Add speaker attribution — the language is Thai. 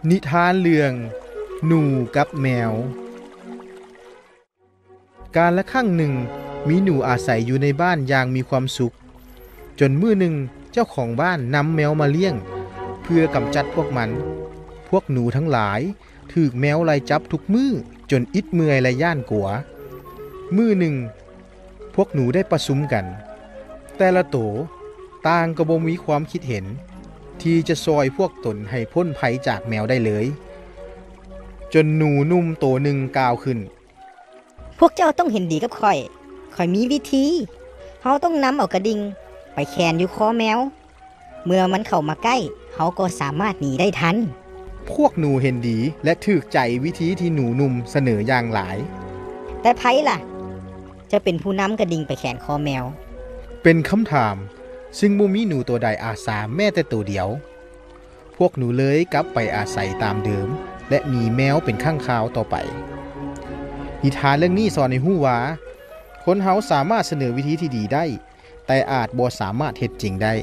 Speaker 1: นิทานเรื่องหนูกับแมวกาลละครั้งหนึ่งมีหนูอาศัยอยู่ในบ้านอย่างมีความสุขจนมื้อหนึ่งเจ้าของบ้านนำแมวมาเลี้ยงเพื่อกำจัดพวกมันพวกหนูทั้งหลายถูกแมวไล่จับทุกมื้อจนอิดเมื่อยและย่านกลัวมื้อหนึ่งพวกหนูได้ประชุมกันแต่ละโตต่างก็บ่มีความคิดเห็นที่จะซอยพวกตนให้พ้นภัยจากแมวได้เลยจนหนูนุ่มโตหนึ่งกล่าวขึ้น
Speaker 2: พวกเจ้าต้องเห็นดีกับข่อยมีวิธีเฮาต้องนำเอากระดิ่งไปแขวนอยู่คอแมวเมื่อมันเข้ามาใกล้เฮาก็สามารถหนีได้ทัน
Speaker 1: พวกหนูเห็นดีและถูกใจวิธีที่หนูนุ่มเสนออย่างหลาย
Speaker 2: แต่ไผล่ะจะเป็นผู้นำกระดิ่งไปแขวนคอแมว
Speaker 1: เป็นคำถามซึ่งบ่มีหนูตัวใดอาสาแม้แต่ตัวเดียวพวกหนูเลยกลับไปอาศัยตามเดิมและมีแมวเป็นข้างคาวต่อไปนิทานเรื่องนี้สอนให้รู้ว่าคนเฮาสามารถเสนอวิธีที่ดีได้แต่อาจบ่สามารถเฮ็ดจริงได้